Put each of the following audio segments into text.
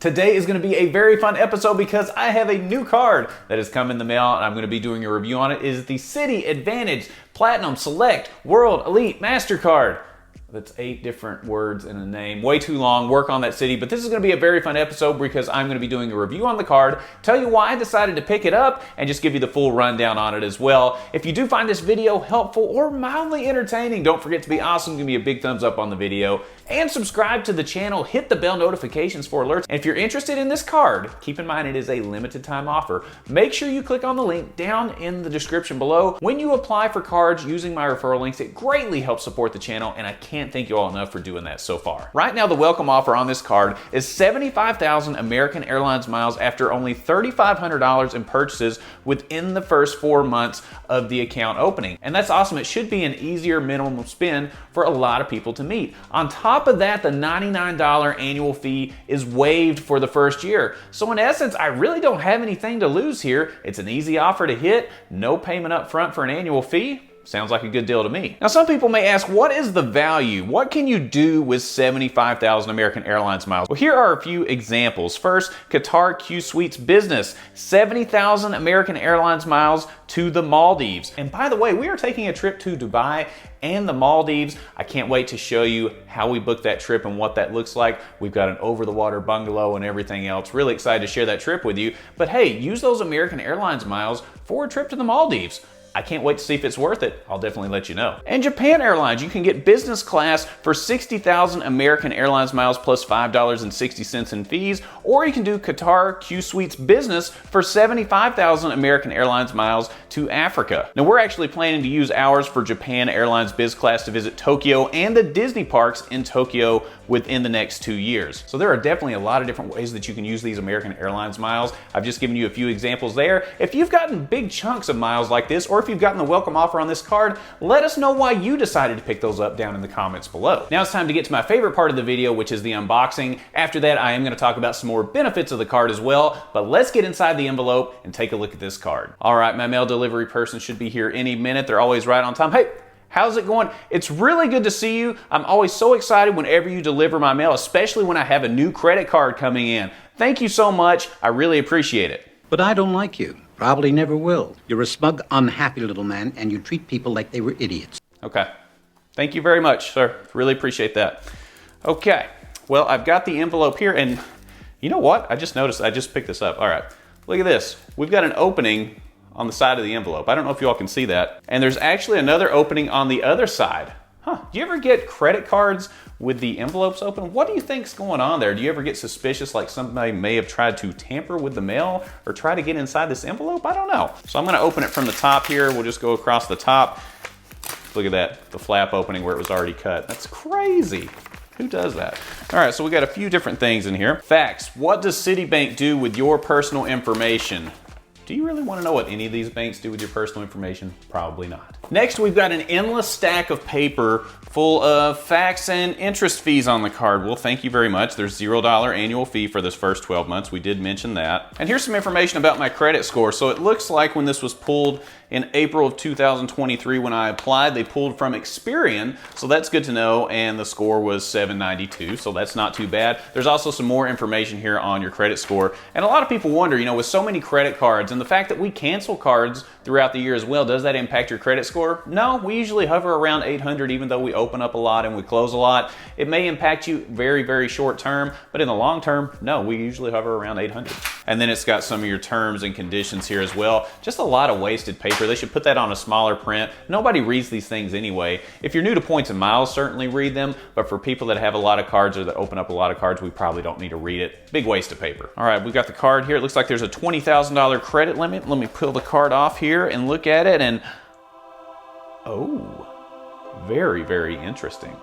Today is going to be a very fun episode because I have a new card that has come in the mail and I'm going to be doing a review on it. It is the Citi AAdvantage Platinum Select World Elite Mastercard. That's 8 different words in a name. Way too long. Work on that, Citi. But this is going to be a very fun episode because I'm going to be doing a review on the card, tell you why I decided to pick it up, and just give you the full rundown on it as well. If you do find this video helpful or mildly entertaining, don't forget to be awesome. Give me a big thumbs up on the video and subscribe to the channel. Hit the bell notifications for alerts. And if you're interested in this card, keep in mind it is a limited time offer. Make sure you click on the link down in the description below. When you apply for cards using my referral links, it greatly helps support the channel, and I can't thank you all enough for doing that so far. Right now, the welcome offer on this card is 75,000 American Airlines miles after only $3,500 in purchases within the first 4 months of the account opening. And that's awesome. It should be an easier minimum spend for a lot of people to meet. On top of that, the $99 annual fee is waived for the first year. So in essence, I really don't have anything to lose here. It's an easy offer to hit, no payment up front for an annual fee. Sounds like a good deal to me. Now, some people may ask, what is the value? What can you do with 75,000 American Airlines miles? Well, here are a few examples. First, Qatar Q Suites Business, 70,000 American Airlines miles to the Maldives. And by the way, we are taking a trip to Dubai and the Maldives. I can't wait to show you how we booked that trip and what that looks like. We've got an over-the-water bungalow and everything else. Really excited to share that trip with you. But hey, use those American Airlines miles for a trip to the Maldives. I can't wait to see if it's worth it. I'll definitely let you know. And Japan Airlines, you can get business class for 60,000 American Airlines miles plus $5.60 in fees, or you can do Qatar Q Suites Business for 75,000 American Airlines miles to Africa. Now, we're actually planning to use ours for Japan Airlines Biz Class to visit Tokyo and the Disney parks in Tokyo within the next 2 years. So there are definitely a lot of different ways that you can use these American Airlines miles. I've just given you a few examples there. If you've gotten big chunks of miles like this, or if you've gotten the welcome offer on this card, let us know why you decided to pick those up down in the comments below. Now it's time to get to my favorite part of the video, which is the unboxing. After that, I am going to talk about some more benefits of the card as well, but let's get inside the envelope and take a look at this card. All right, my mail delivery person should be here any minute. They're always right on time. Hey, how's it going? It's really good to see you. I'm always so excited whenever you deliver my mail, especially when I have a new credit card coming in. Thank you so much. I really appreciate it. But I don't like you. Probably never will. You're a smug, unhappy little man, and you treat people like they were idiots. Okay. Thank you very much, sir. Really appreciate that. Okay. Well, I've got the envelope here, and you know what? I just noticed, I just picked this up. All right. Look at this. We've got an opening on the side of the envelope. I don't know if you all can see that. And there's actually another opening on the other side. Huh. Do you ever get credit cards with the envelopes open? What do you think's going on there? Do you ever get suspicious like somebody may have tried to tamper with the mail or try to get inside this envelope? I don't know. So I'm gonna open it from the top here. We'll just go across the top. Look at that, the flap opening where it was already cut. That's crazy. Who does that? All right, so we got a few different things in here. Facts, what does Citibank do with your personal information? Do you really want to know what any of these banks do with your personal information? Probably not. Next, we've got an endless stack of paper full of facts and interest fees on the card. Well, thank you very much. There's $0 annual fee for this first 12 months. We did mention that. And here's some information about my credit score. So it looks like when this was pulled in April of 2023 when I applied, they pulled from Experian, so that's good to know, and the score was 792, so that's not too bad. There's also some more information here on your credit score, and a lot of people wonder, you know, with so many credit cards and the fact that we cancel cards throughout the year as well, does that impact your credit score? No, we usually hover around 800 even though we open up a lot and we close a lot. It may impact you very, very short term, but in the long term, no, we usually hover around 800. And then it's got some of your terms and conditions here as well. Just a lot of wasted paper. They should put that on a smaller print. Nobody reads these things anyway. If you're new to points and miles, certainly read them. But for people that have a lot of cards or that open up a lot of cards, we probably don't need to read it. Big waste of paper. All right, we've got the card here. It looks like there's a $20,000 credit limit. Let me pull the card off here and look at it. And oh, very, very interesting.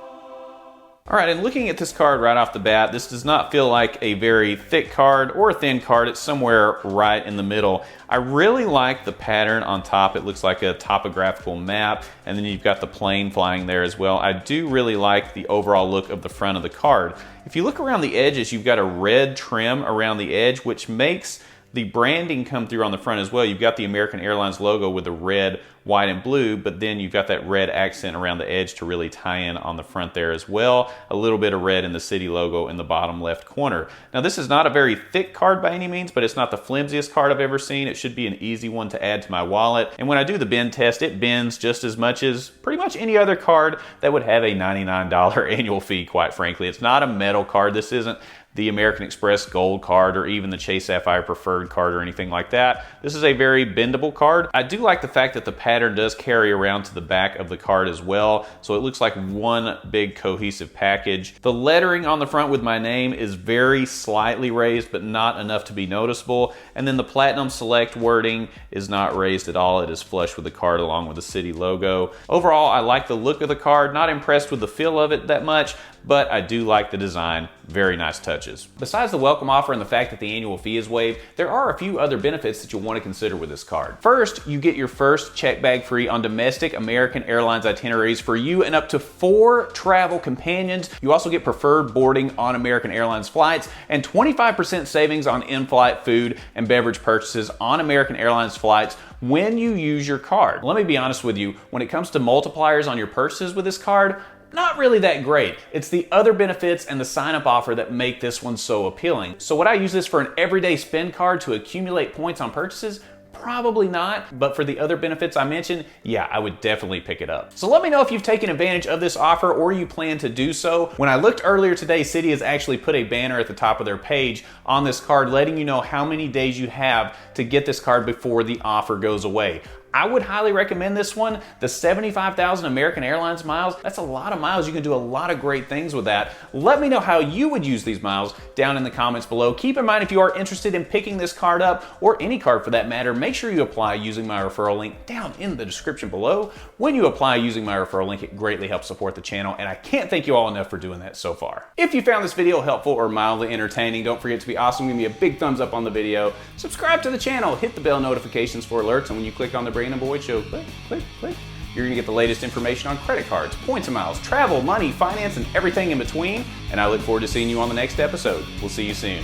All right, and looking at this card right off the bat, this does not feel like a very thick card or a thin card. It's somewhere right in the middle. I really like the pattern on top. It looks like a topographical map, and then you've got the plane flying there as well. I do really like the overall look of the front of the card. If you look around the edges, you've got a red trim around the edge, which makes the branding come through on the front as well. You've got the American Airlines logo with the red, white, and blue, but then you've got that red accent around the edge to really tie in on the front there as well. A little bit of red in the Citi logo in the bottom left corner. Now, this is not a very thick card by any means, but it's not the flimsiest card I've ever seen. It should be an easy one to add to my wallet. And when I do the bend test, it bends just as much as pretty much any other card that would have a $99 annual fee, quite frankly. It's not a metal card. This isn't the American Express Gold card or even the Chase Sapphire Preferred card or anything like that. This is a very bendable card. I do like the fact that the pattern does carry around to the back of the card as well, so it looks like one big cohesive package. The lettering on the front with my name is very slightly raised, but not enough to be noticeable. And then the Platinum Select wording is not raised at all. It is flush with the card along with the Citi logo. Overall, I like the look of the card. Not impressed with the feel of it that much, but I do like the design. Very nice touches. Besides the welcome offer and the fact that the annual fee is waived, there are a few other benefits that you'll want to consider with this card. First, you get your first check bag free on domestic American Airlines itineraries for you and up to 4 travel companions. You also get preferred boarding on American Airlines flights and 25% savings on in-flight food and beverage purchases on American Airlines flights when you use your card. Let me be honest with you, when it comes to multipliers on your purchases with this card, not really that great. It's the other benefits and the sign-up offer that make this one so appealing. So would I use this for an everyday spend card to accumulate points on purchases? Probably not, but for the other benefits I mentioned, yeah, I would definitely pick it up. So let me know if you've taken advantage of this offer or you plan to do so. When I looked earlier today, Citi has actually put a banner at the top of their page on this card letting you know how many days you have to get this card before the offer goes away. I would highly recommend this one. The 75,000 American Airlines miles, that's a lot of miles. You can do a lot of great things with that. Let me know how you would use these miles down in the comments below. Keep in mind, if you are interested in picking this card up, or any card for that matter, make sure you apply using my referral link down in the description below. When you apply using my referral link, it greatly helps support the channel, and I can't thank you all enough for doing that so far. If you found this video helpful or mildly entertaining, don't forget to be awesome. Give me a big thumbs up on the video. Subscribe to the channel, hit the bell notifications for alerts, and when you click on the Brandon Boyd Show, click, click, click, you're gonna get the latest information on credit cards, points and miles, travel, money, finance, and everything in between. And I look forward to seeing you on the next episode. We'll see you soon.